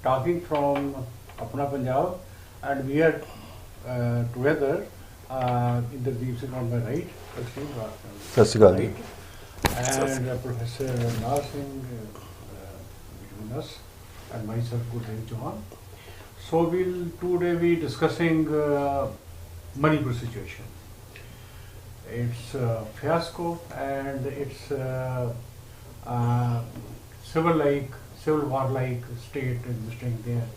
talking from Apna Punjab, and we are together in the Deep Singh on my right, right, and Professor Nar Singh between us, and myself, Gurdev Chauhan. So today we discussing Manipur situation. It's a fiasco and it's civil war-like state existing there.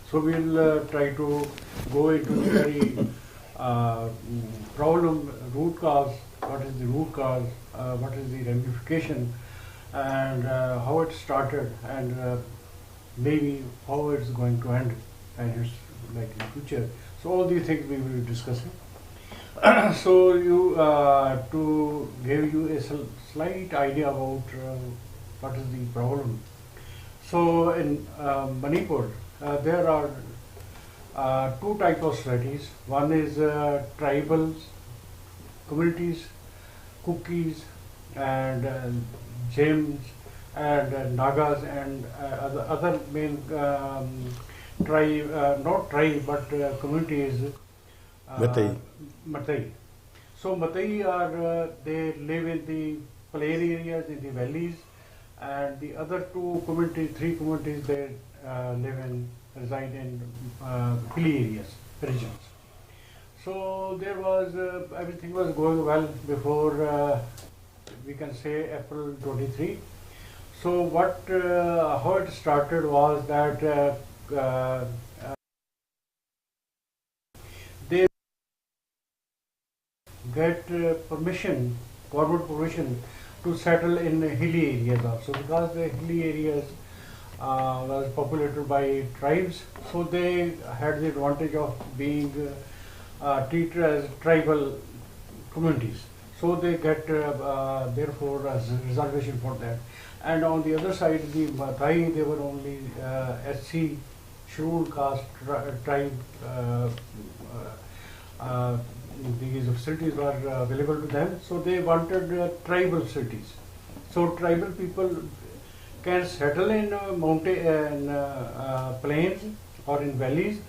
So we'll try to go into the very problem, root cause, what is the root cause, what is the ramification, and how it started, and maybe how it's going to end, and it's like in the future. So all these things we will be discussing. So to give you a slight idea about what is the problem. So in Manipur, there are two types of societies. One is tribal communities, Kukis and Jains and Nagas and other main tribe, not tribe but communities. Matai. So Matai are they live in the plain areas, in the valleys, and the other three communities, they reside in hilly areas, regions. So there was everything was going well before we can say April 23. So how it started was that they get government permission to settle in hilly areas also, because the hilly areas was populated by tribes, so they had the advantage of being treated as tribal communities. So they get therefore a reservation for that. And on the other side, the Mathai, they were only SC, scheduled caste tribe. These facilities were available to them, so they wanted tribal cities. So tribal people can settle in plains or in valleys,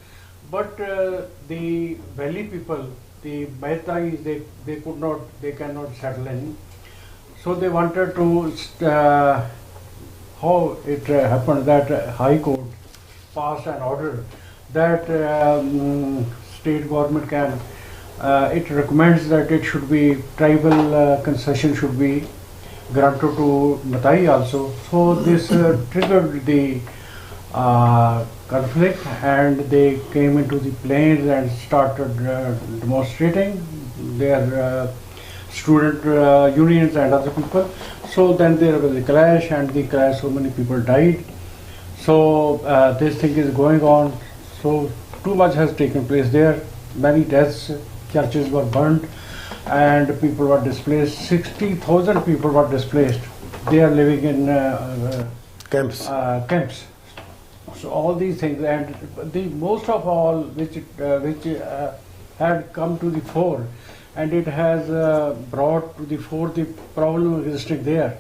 but the valley people, the Maithais, they cannot settle in. So they wanted to, how it happened that High Court passed an order that state government can, it recommends that it should be tribal concession should be granted to Mathai also. So this triggered the conflict, and they came into the plains and started demonstrating their student unions and other people. So then there was a clash, and the clash, so many people died. So this thing is going on. So too much has taken place there. Many deaths, churches were burned, and people were displaced. 60,000 people were displaced. They are living in camps. So all these things, and the most of all, which had come to the fore, and it has brought to the fore the problem existing there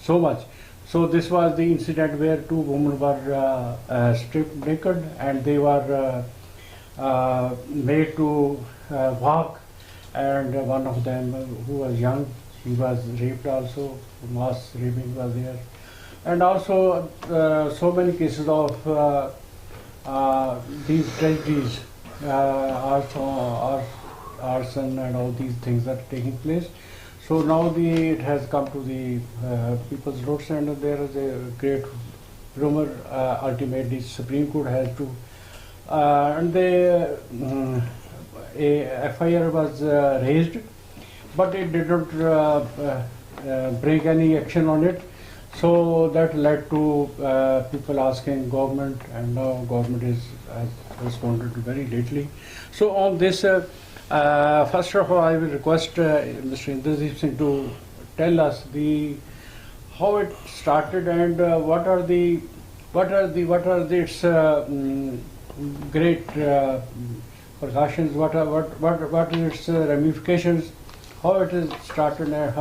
so much. So this was the incident where two women were stripped naked, and they were made to walk, and one of them, who was young, he was raped also. Mass raping was there, and also so many cases of these tragedies, arson and all these things that are taking place. So now it has come to the people's notice, and there is a great rumor. Ultimately, Supreme Court has to, and a FIR was raised, but it did not bring any action on it. So that led to people asking government, and now government has responded very lately. So on this, first of all, I will request Mr. Indrajit Singh to tell us how it started, and what are its great precautions, what is its ramifications, how it is started, and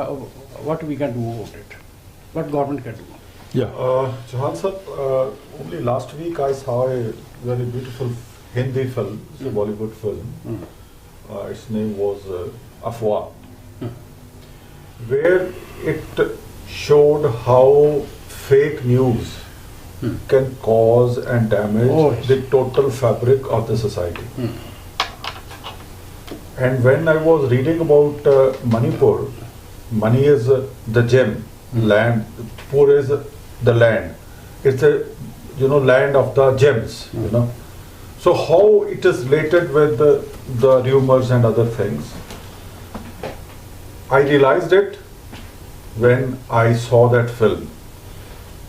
what we can do about it, what government can do. Yeah. Johan sir, only last week I saw a very beautiful Hindi film, it's a Bollywood film. Its name was Afwah, where it showed how fake news can cause and damage the total fabric of the society. And when I was reading about Manipur, money is the gem, land, poor is the land. It's a land of the gems, So how it is related with the rumors and other things, I realized it when I saw that film.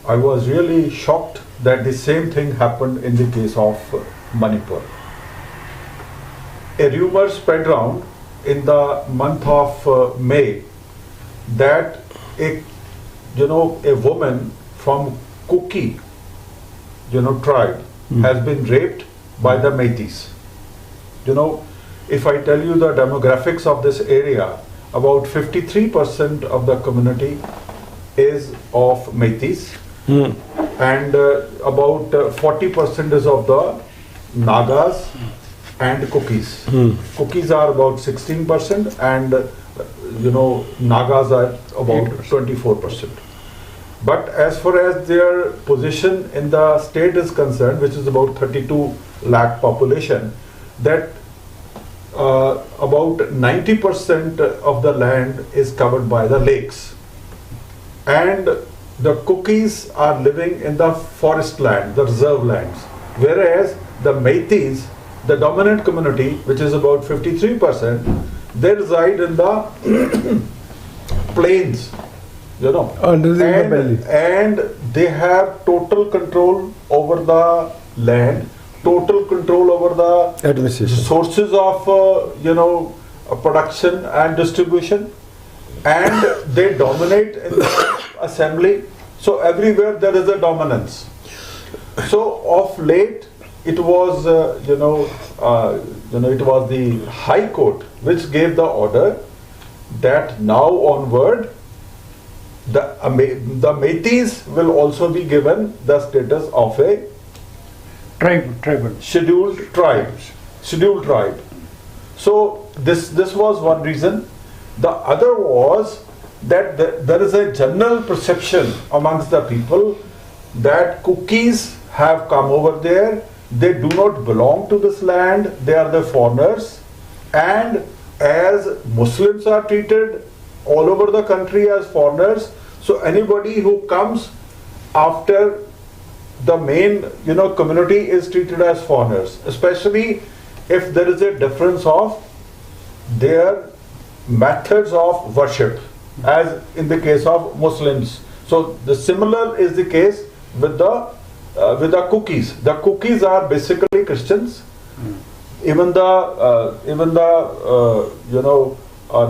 I was really shocked that the same thing happened in the case of Manipur. A rumor spread around in the month of May that a woman from Kuki, tribe has been raped by the Meiteis. If I tell you the demographics of this area, about 53% of the community is of Meiteis, and about 40% is of the Nagas and Kukis. Kukis are about 16%, and Nagas are about 24%. But as far as their position in the state is concerned, which is about 32 lakh population, that about 90% of the land is covered by the lakes. And the Kukis are living in the forest land, the reserve lands, whereas the Meiteis, the dominant community, which is about 53%, they reside in the plains, Under the valley. And they have total control over the land, total control over the administration, sources of production and distribution, and they dominate in the assembly. So everywhere there is a dominance. So of late, it was it was the High Court which gave the order that now onward the Meiteis will also be given the status of a tribal scheduled tribe. So this was one reason. The other was that there is a general perception amongst the people that Kukis have come over there. They do not belong to this land. They are the foreigners, and as Muslims are treated all over the country as foreigners, so anybody who comes after the main community is treated as foreigners, especially if there is a difference of their methods of worship, as in the case of Muslims. So the similar is the case with the Kukis. The Kukis are basically Christians. Even the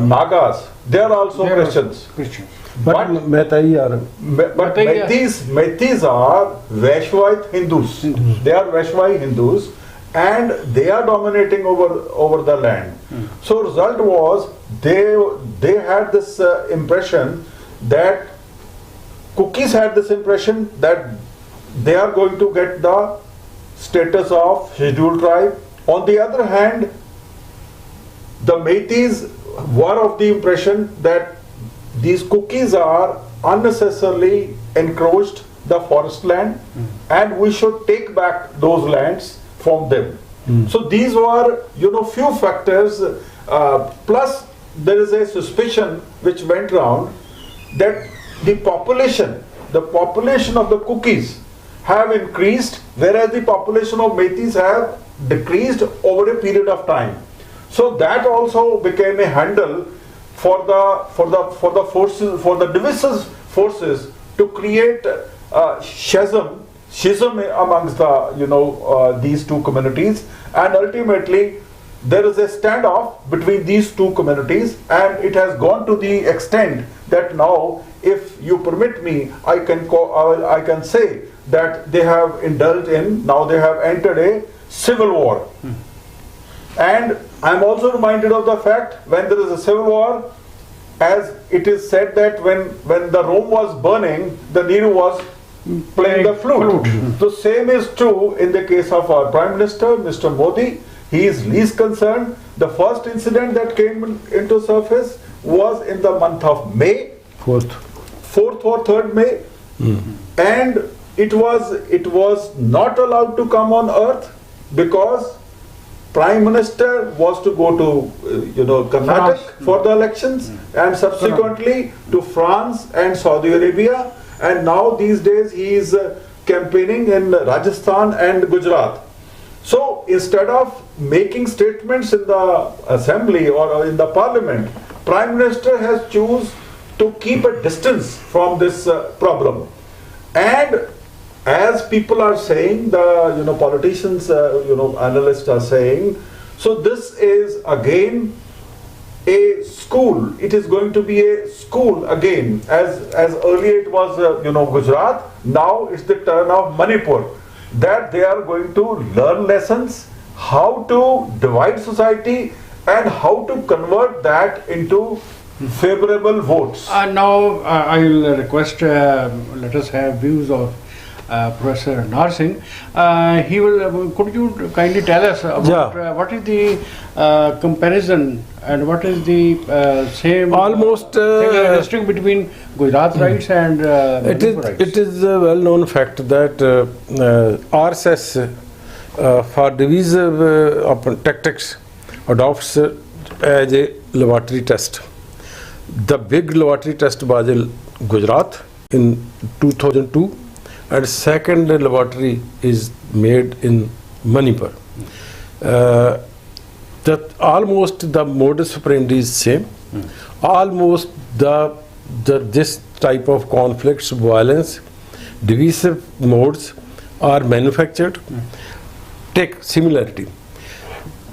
Nagas, they are also Christians. But Meitei are Meiteis are Vaishnav Hindus. They are Vaishnav Hindus, and they are dominating over the land. So result was they had this impression that Kukis had this impression that they are going to get the status of scheduled tribe. On the other hand, the Meiteis were of the impression that these Kukis are unnecessarily encroached the forest land, and we should take back those lands from them. So these were few factors, plus there is a suspicion which went round that the population of the Kukis have increased, whereas the population of Meiteis have decreased over a period of time. So that also became a handle for the forces, for the divisive forces, to create schism amongst the these two communities, and ultimately there is a standoff between these two communities, and it has gone to the extent that now, if you permit me, I can say that they have indulged in, now they have entered a civil war. And I'm also reminded of the fact, when there is a civil war, as it is said that when the Rome was burning, the Nero was playing the flute. So same is true in the case of our Prime Minister, Mr. Modi. He is least concerned. The first incident that came into surface was in the month of May, 4th or 3rd May, and it was not allowed to come on earth because Prime Minister was to go to Karnataka for the elections and subsequently to France and Saudi Arabia, and now these days he is campaigning in Rajasthan and Gujarat. So instead of making statements in the assembly or in the parliament, Prime Minister has choose to keep a distance from this problem. And as people are saying, the politicians, analysts are saying, so this is again a school. It is going to be a school again, as earlier it was Gujarat. Now it's the turn of Manipur, that they are going to learn lessons, how to divide society and how to convert that into favorable votes. Now I will request, let us have views of Professor Narsingh. He will. Could you kindly tell us about what is the comparison and what is the same almost distinction between Gujarat rights and Manipur rights? It is a well-known fact that RSS for divisive tactics adopts as a laboratory test. The big laboratory test was in Gujarat in 2002, and second laboratory is made in Manipur. That almost the modus operandi is same. Almost this type of conflicts, violence, divisive modes are manufactured. Take similarity.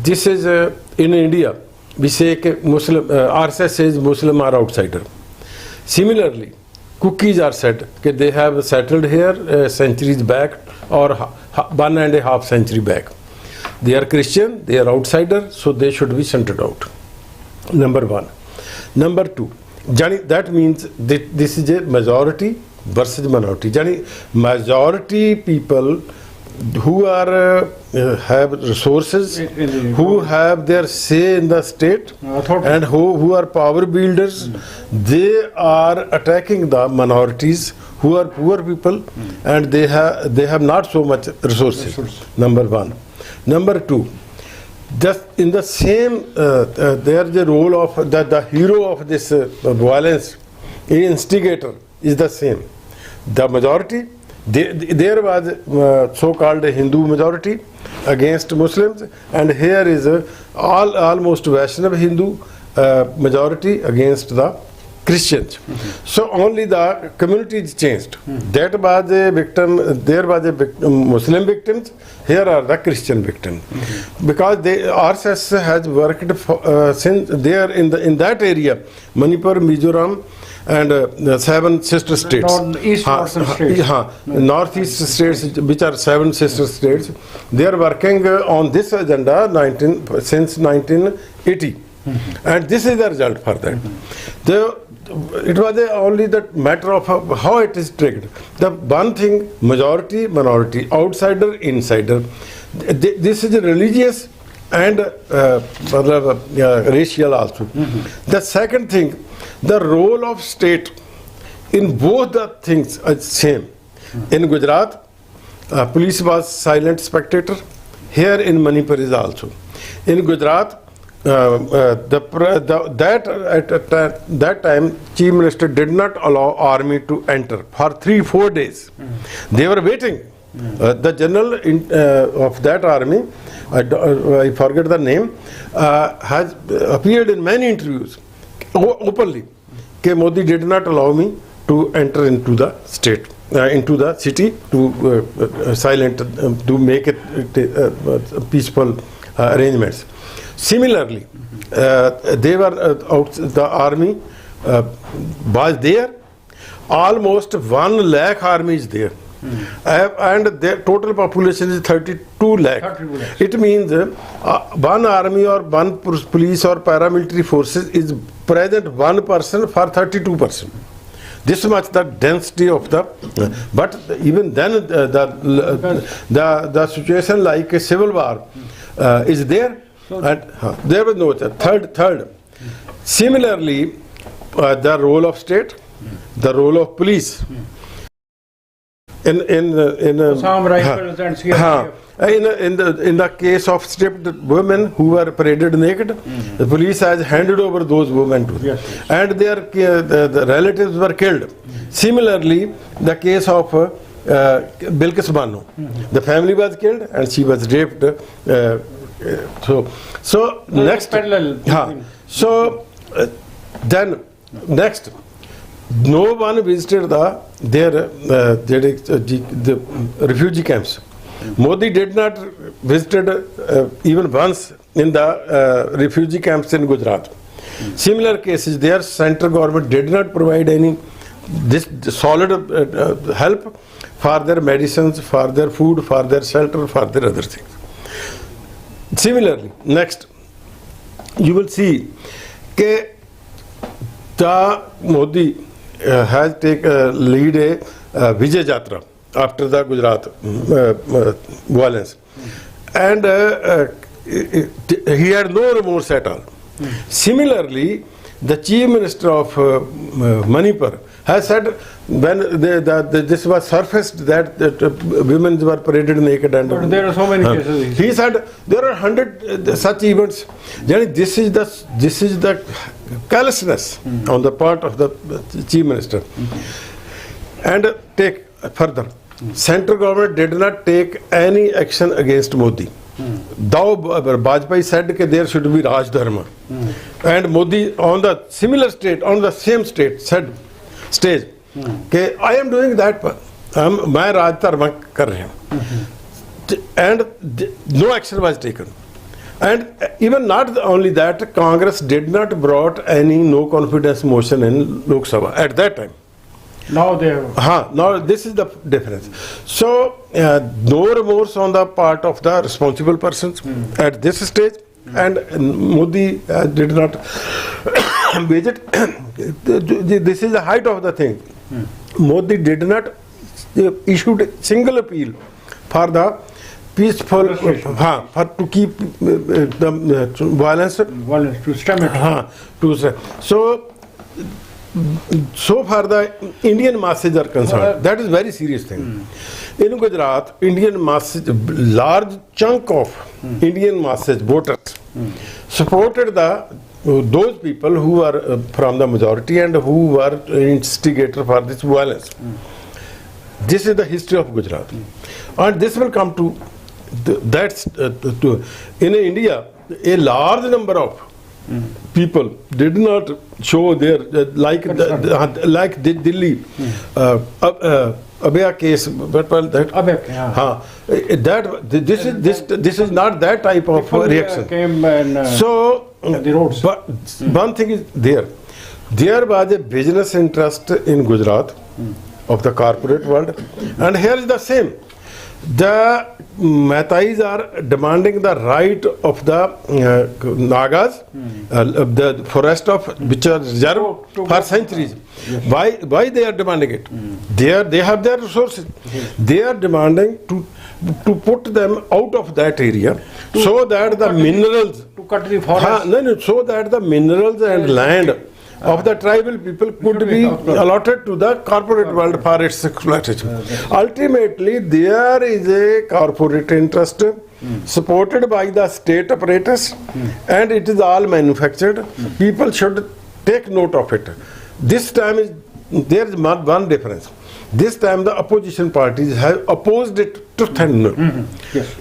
This is in India. We say that Muslim, RSS says Muslim are outsider. Similarly, cookies are said that they have settled here centuries back or 1.5 century back. They are Christian, they are outsider, so they should be shunted out. Number one. Number two, that means that this is a majority versus minority. Majority people who are have resources, who have their say in the state, and who are power builders, they are attacking the minorities who are poor people, and they have not so much resources. Number one. Number two, just in the same, there the role of the hero of this violence, instigator, is the same. The majority. There was so-called Hindu majority against Muslims, and here is almost Vaishnava Hindu majority against the Christians. So only the community is changed. That was a victim. There was a Muslim victims. Here are the Christian victims, because RSS has worked since there in that area, Manipur, Mizoram, and 7 sister states. Northeast states, which are 7 sister states. They are working on this agenda since 1980. And this is the result for that. It was only the matter of how it is triggered. The one thing, majority, minority, outsider, insider. This is religious and racial also. The second thing, the role of state in both the things is same. In Gujarat, police was silent spectator. Here in Manipur is also. In Gujarat, at that time, Chief Minister did not allow army to enter for 3-4 days. They were waiting. The general of that army, I forget the name, has appeared in many interviews openly. Modi did not allow me to enter into the state, into the city, to silent, to make it peaceful arrangements. Similarly, they were the army was there. Almost 1 lakh army is there. And their total population is 32 lakh. It means one army or one police or paramilitary forces is present 1 person for 32%. this much the density of the, but even then the situation like a civil war is there, and there was no third. Similarly, the role of state, the role of police. In Assam rifles and CRPF. In the case of stripped women who were paraded naked, the police has handed over those women to them, and their the relatives were killed. Similarly, the case of Bilkis Banu, the family was killed and she was raped. So next, parallel. So then next. No one visited the refugee camps. Modi did not visited even once in the refugee camps in Gujarat. Similar cases, their central government did not provide any solid help for their medicines, for their food, for their shelter, for their other things. Similarly, next, you will see that the Modi has taken lead a Vijay Jatra after the Gujarat violence, and he had no remorse at all. Similarly, the Chief Minister of Manipur has said when this was surfaced that women were paraded naked and there are so many cases. He said there are 100 such events. This is the callousness on the part of the Chief Minister. And take further, central government did not take any action against Modi. Though Bajpayee said that there should be Raj Dharma, and Modi on the similar state, on the same state said stage, that I am doing that, मैं Raj Dharma कर रहा हूँ, and no action was taken. And even not only that, Congress did not brought any no confidence motion in Lok Sabha at that time. Now they have. Now this is the difference. So no remorse on the part of the responsible persons at this stage, and Modi did not visit. This is the height of the thing. Modi did not issued a single appeal for the peaceful, for to keep the violence to stem it. So far the Indian masses are concerned, that is very serious thing. In Gujarat, Indian masses, large chunk of Indian masses, voters, supported those people who are from the majority and who were instigator for this violence. This is the history of Gujarat, and this will come to in India. A large number of people did not show their like Delhi Abhay case. What was that? This is not that type of reaction. Came and, so the roads. But one thing is there was a business interest in Gujarat of the corporate world, and here is the same. The Mehtais are demanding the right of the Nagas, the forest of which are reserved for centuries. Why they are demanding it? They have their resources. They are demanding to put them out of that area so that the minerals to cut the forest. So that the minerals and land of the tribal people could be allotted to the corporate world for its exploitation. Ultimately, there is a corporate interest supported by the state apparatus, and it is all manufactured. People should take note of it. This time there is one difference. This time the opposition parties have opposed it to thin. Yes.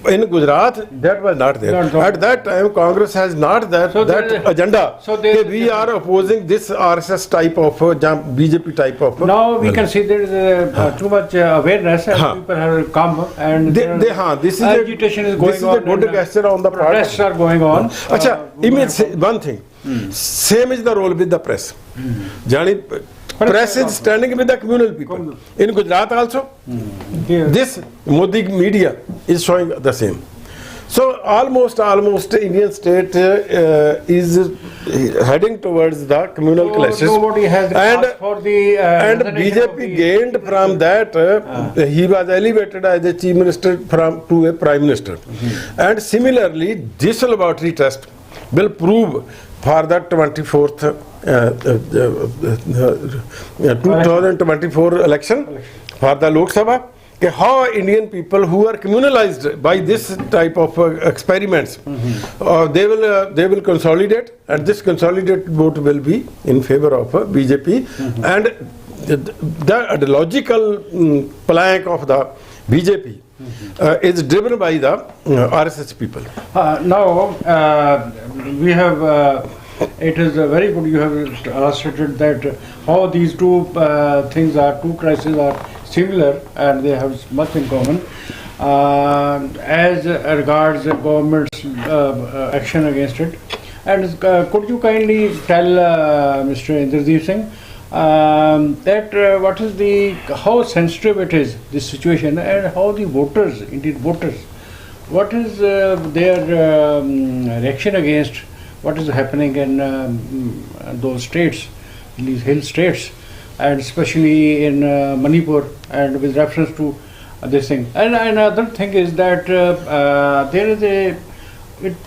In Gujarat, that was not there. At that time, Congress has not that agenda. So we are opposing this RSS type of BJP type of. Now we can see there is too much awareness, and people have come, and this is agitation is going on. This is a good gesture on the part. Protests are going on. One thing. Same is the role with the press. Press is standing with the communal people. In Gujarat also, this Modi media is showing the same. So almost Indian state is heading towards the communal clashes. Nobody has asked for the and resignation of BJP the- gained from that. He was elevated as a chief minister to a prime minister. And similarly, this laboratory test will prove for the 24th 2024 election for the Lok Sabha, how Indian people who are communalized by this type of experiments, they will consolidate, and this consolidated vote will be in favor of BJP, and the ideological plank of the BJP is driven by the RSS people. Now, we have, it is very good you have illustrated that how these two things are, two crises are similar and they have much in common. As regards the government's action against it, and could you kindly tell Mr. Indrajit Singh that what is the, how sensitive it is, this situation, and how the voters, indeed voters, what is their reaction against what is happening in those states, these hill states, and especially in Manipur, and with reference to this thing. And another thing is that there is a,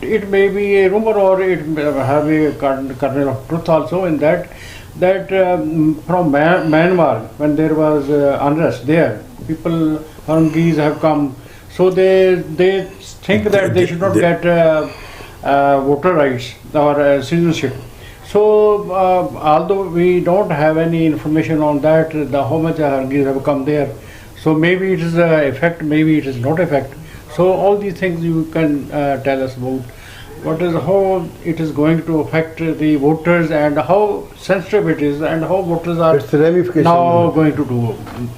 it may be a rumor or it may have a kernel of truth also in that, from Myanmar, when there was unrest there, people, Harungis have come, so they think that they should not get voter rights or citizenship. So, although we don't have any information on that, how much Harungis have come there, so maybe it is effect, maybe it is not effect. So all these things you can tell us about. What is, how it is going to affect the voters and how sensitive it is and how voters are now going to do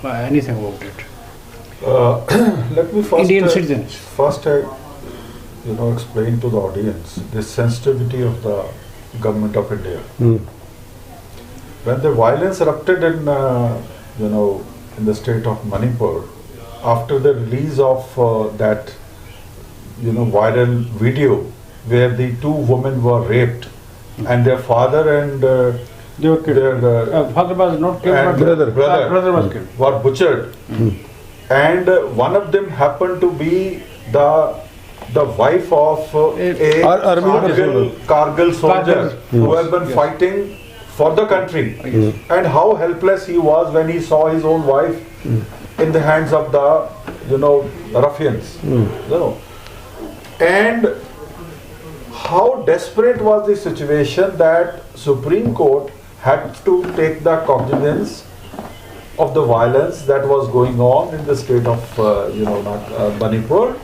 anything about it. Let me first, Indian citizens. First, explain to the audience the sensitivity of the government of India. When the violence erupted in, in the state of Manipur, after the release of that, viral video where the two women were raped and their father and They were killed. Father was not killed, and but brother was killed. were butchered. And one of them happened to be the wife of a Kargil soldier who has been fighting for the country, and how helpless he was when he saw his own wife in the hands of the ruffians, and how desperate was the situation that Supreme Court had to take the cognizance of the violence that was going on in the state of Manipur,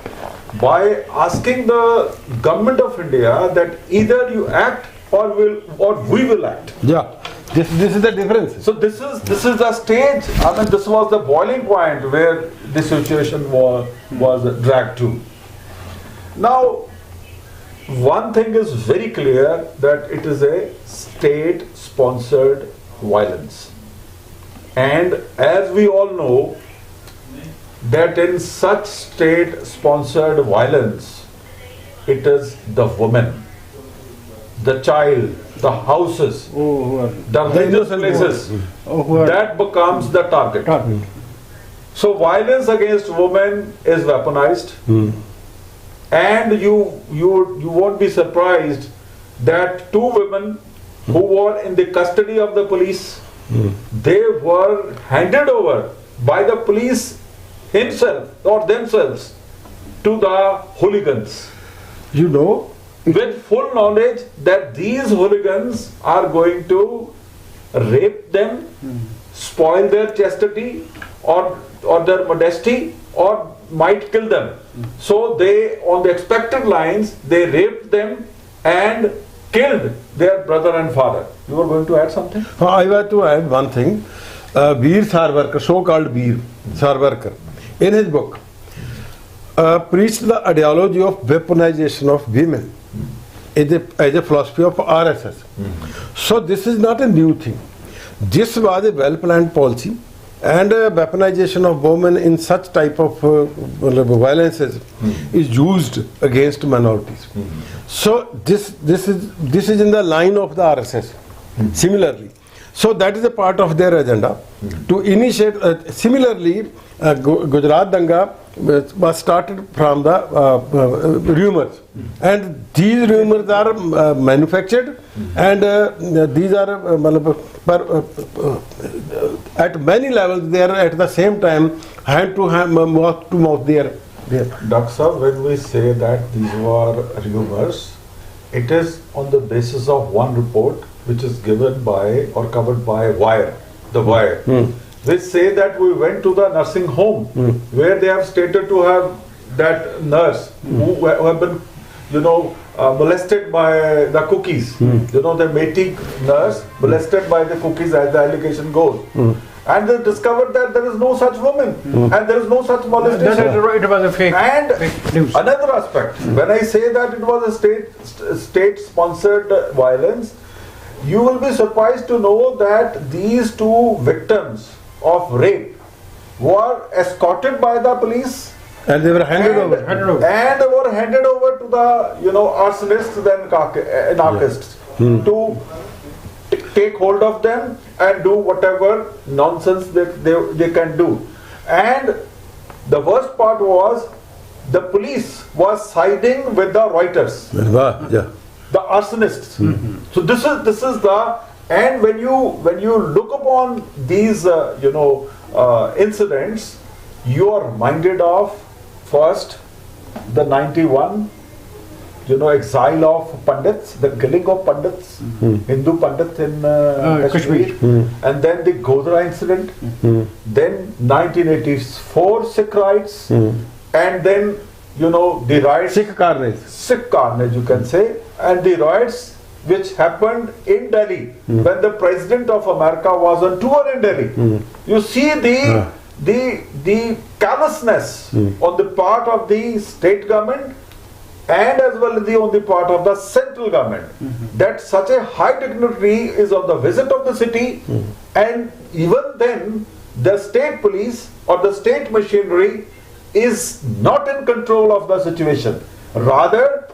by asking the government of India that either you act or we will act. Yeah, this is the difference. So this is the stage. I mean, this was the boiling point where the situation was dragged to. Now, one thing is very clear, that it is a state-sponsored violence, and as we all know, that in such state-sponsored violence, it is the woman, the child, the houses, the religious places, that becomes the target. So violence against women is weaponized, and you won't be surprised that two women who were in the custody of the police, they were handed over by the police himself or themselves to the hooligans, with full knowledge that these hooligans are going to rape them, spoil their chastity or their modesty, or might kill them. So they, on the expected lines, they raped them and killed their brother and father. You were going to add something? I want to add one thing. Veer Savarkar, so-called Veer Savarkar, in his book, preached the ideology of weaponization of women as a philosophy of RSS. So this is not a new thing. This was a well-planned policy and weaponization of women in such type of violences is used against minorities. So this is in the line of the RSS. Similarly, so that is a part of their agenda to initiate. Similarly, Gujarat Danga was started from the rumors, and these rumors are manufactured, and these are at many levels. They are at the same time hand to hand, mouth to mouth. They are there. Dr. Sir, when we say that these were rumors, it is on the basis of one report which is given by or covered by Wire, the Wire. They say that we went to the nursing home where they have stated to have that nurse who have been, molested by the cookies. The Metis nurse molested by the cookies, as the allegation goes. And they discovered that there is no such woman and there is no such molestation. It was a fake. And fake news. Another aspect, when I say that it was a state-sponsored violence, you will be surprised to know that these two victims of rape were escorted by the police and they were handed over. And they were handed over to the arsonists and anarchists to take hold of them and do whatever nonsense that they can do. And the worst part was the police was siding with the rioters, the arsonists. So this is the, and when you look upon these incidents, you are reminded of first the 91 exile of Pandits, the killing of Pandits, Hindu Pandits in Kashmir, and then the Godhra incident, then 1984 Sikh riots, and then the riots, Sikh carnage you can say, and the riots which happened in Delhi when the President of America was on tour in Delhi. You see the callousness on the part of the state government and as well as on the part of the central government, that such a high dignitary is on the visit of the city, and even then the state police or the state machinery is not in control of the situation. Rather,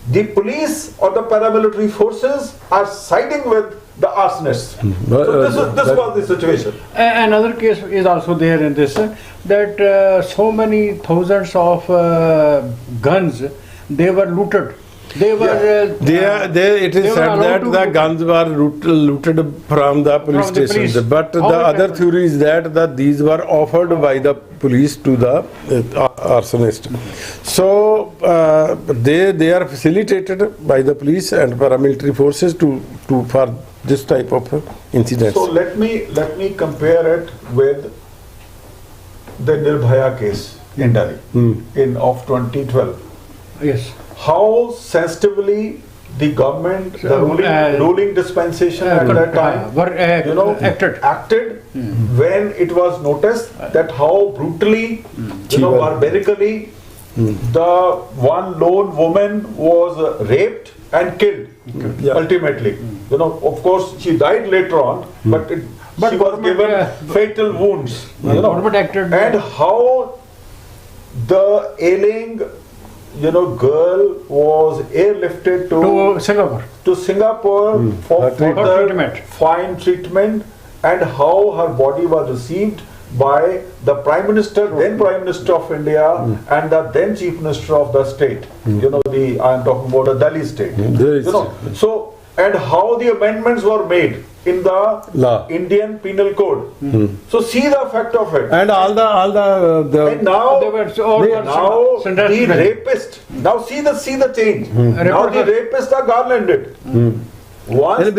the police or the paramilitary forces are siding with the arsonists. So this was the situation. Another case is also there in this, that so many thousands of guns, they were looted. They were. It is said that the guns were looted from the police stations. But the other theory is that these were offered by the police to the arsonist. So they are facilitated by the police and paramilitary forces for this type of incidents. So let me compare it with the Nirbhaya case in Delhi of 2012. Yes. How sensitively the government, the ruling dispensation at that time, acted when it was noticed that how brutally, barbarically, the one lone woman was raped and killed. Ultimately, of course, she died later on, but she was given fatal wounds. And how the ailing girl was airlifted to Singapore for further fine treatment, and how her body was received by the then Prime Minister of India and the then Chief Minister of the state. I am talking about the Delhi state. So, and how the amendments were made in the Indian Penal Code. So see the effect of it. And all the and now the rapist. Now see the change. Now the rapists are garlanded. Once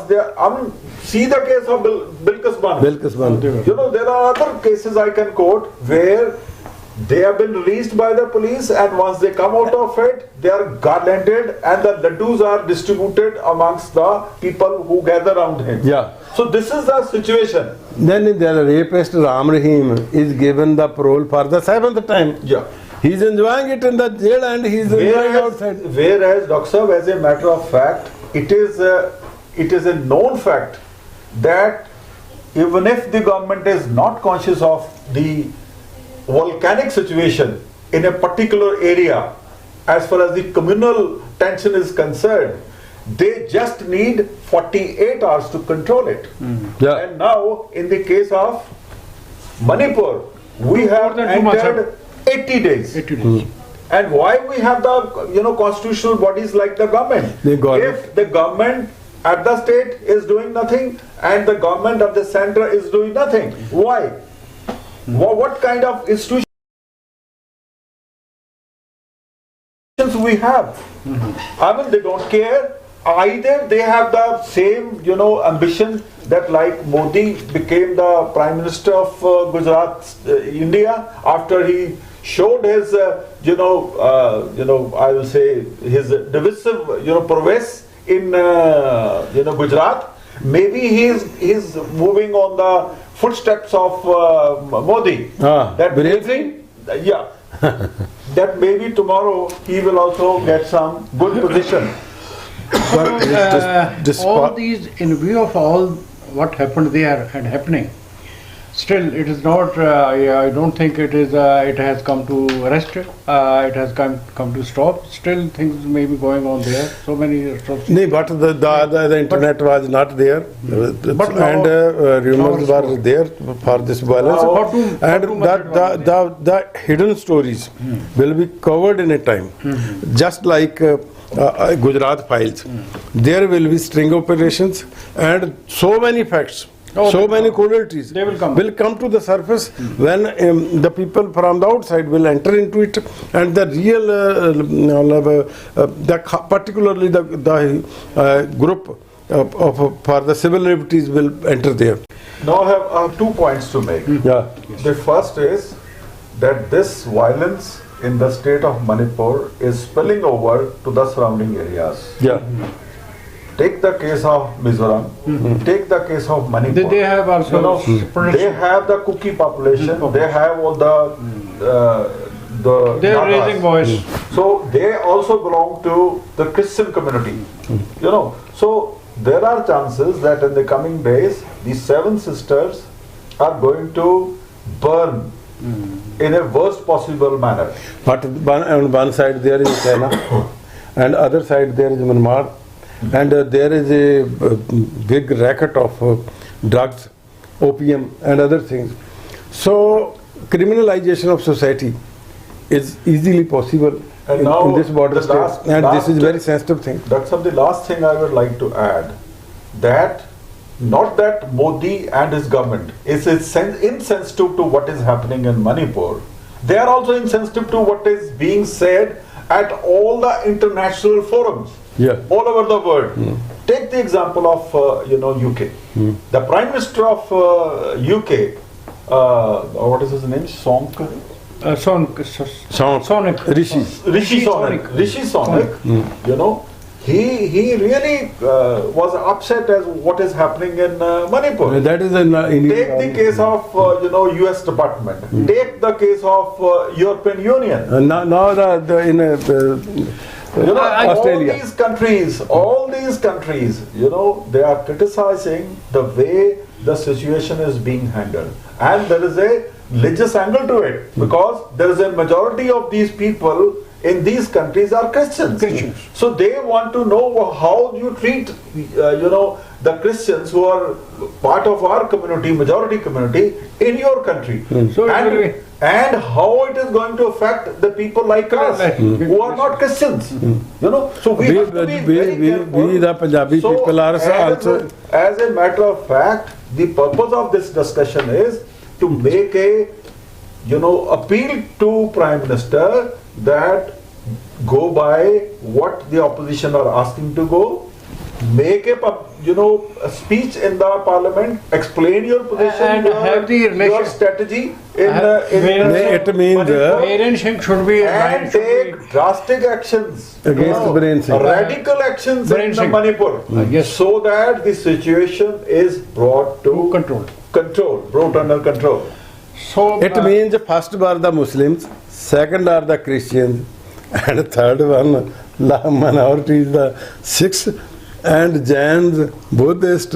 they are see the case of Bilkis Bano. There are other cases I can quote where they have been released by the police, and once they come out of it, they are garlanded and the laddus are distributed amongst the people who gather around him. So this is the situation. Then the rapist Ram Rahim is given the parole for the 7th time. He's enjoying it in the jail and he's enjoying outside. Whereas, Dr. Sir, as a matter of fact, it is a known fact that even if the government is not conscious of the volcanic situation in a particular area, as far as the communal tension is concerned, they just need 48 hours to control it. Yeah. And now, in the case of Manipur, we have than 2 months, entered 80 days. 80 days. And why we have the constitutional bodies like the government? If the government at the state is doing nothing and the government of the center is doing nothing, why? What kind of institutions we have? I mean, they don't care. Either they have the same ambition that like Modi became the Prime Minister of Gujarat, India, after he showed his I will say his divisive prowess in Gujarat. Maybe he's moving on the footsteps of Modi. That maybe, yeah, that maybe tomorrow he will also get some good position. All these, in view of all what happened there and happening, still it is not, I don't think it is, it has come to rest, it has come to stop. Still things may be going on there, so many restrictions. No, but the internet was not there, and rumors were there for this violence, and the hidden stories will be covered in a time, just like Gujarat files. There will be string operations and so many facts, so many cruelties will come to the surface when the people from the outside will enter into it, and the real, particularly the group for the civil liberties will enter there. Now I have 2 points to make. Yeah. The first is that this violence in the state of Manipur is spilling over to the surrounding areas. Yeah. Take the case of Mizoram, take the case of Manipur. They have also they have the Kuki population, they have all the they are Nagas. raising voice. So they also belong to the Christian community. So there are chances that in the coming days, these 7 sisters are going to burn in a worst possible manner. But on one side there is China, and other side there is Myanmar, and there is a big racket of drugs, opium and other things. So criminalization of society is easily possible in this border state, and this is a very sensitive thing. That's the last thing I would like to add, that not that Modi and his government is insensitive to what is happening in Manipur, they are also insensitive to what is being said at all the international forums, all over the world. Take the example of UK. The Prime Minister of UK, what is his name? Rishi Sunak. He really was upset as what is happening in Manipur. That is Take the case of US Department. Take the case of European Union. Now Australia. All these countries, they are criticizing the way the situation is being handled, and there is a religious angle to it, because there is a majority of these people in these countries are Christians. So they want to know how you treat, the Christians who are part of our community, majority community in your country, and how it is going to affect the people like us who are not Christians. So we have to be very careful. We the Punjabi people are also. As a matter of fact, the purpose of this discussion is to make a appeal to Prime Minister that go by what the opposition are asking to go, make a speech in the parliament, explain your position, and have the your strategy it means should be and take drastic actions against Brain Singh, radical actions in Manipur, so that the situation is brought to brought under control. So it means first are the Muslims, second are the Christians, and third one minority is the Sikhs and Jains, Buddhists,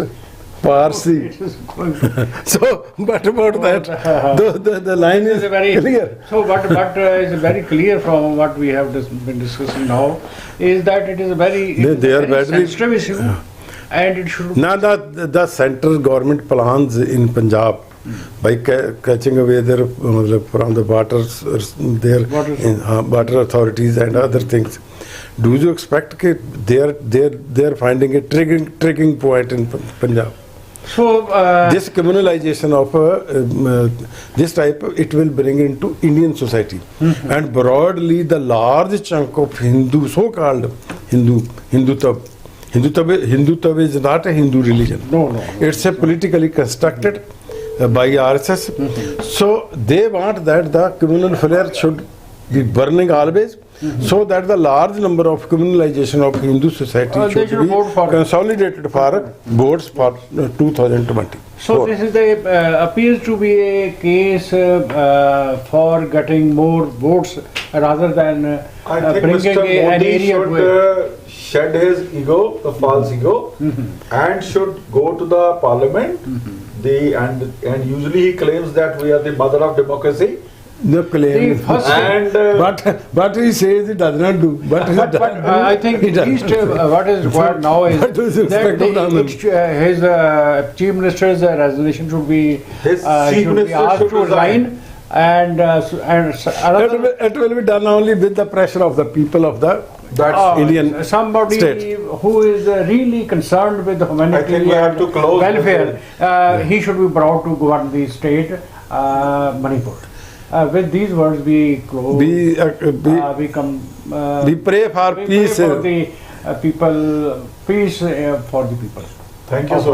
Parsi. It is going to- So, but about that, the line is It's a very clear. So what is very clear from what we have been discussing now is that it is a very, They are very badly- sensitive issue, and it should. Now the central government plans in Punjab by catching away their from the their water authorities and other things. Do you expect that they are finding a triggering point in Punjab? So This communalization of this type, it will bring into Indian society, and broadly the large chunk of Hindu, so-called Hindutva is not a Hindu religion. No. It's a politically constructed by RSS. So they want that the communal flare should be burning always, so that the large number of communalization of Hindu society They should should be vote for it. consolidated for votes for 2020. So this is appears to be a case for getting more votes rather than I think bringing Mr. an Modi area to should shed his ego, the false ego, and should go to the parliament. And usually he claims that we are the mother of democracy. No claim. The first- And But he says he does not do. But I think he at does least not do. what is required now is What is that expected of him? his chief minister's resignation should be His chief minister asked should to resign, and another It will be done only with the pressure of the people of the that's Indian somebody state. who is really concerned with the I humanity think we have and to close welfare. He should be brought to govern the state, Manipur. With these words, we close. We come. we pray for We peace. pray for the people, peace for the people. Thank you so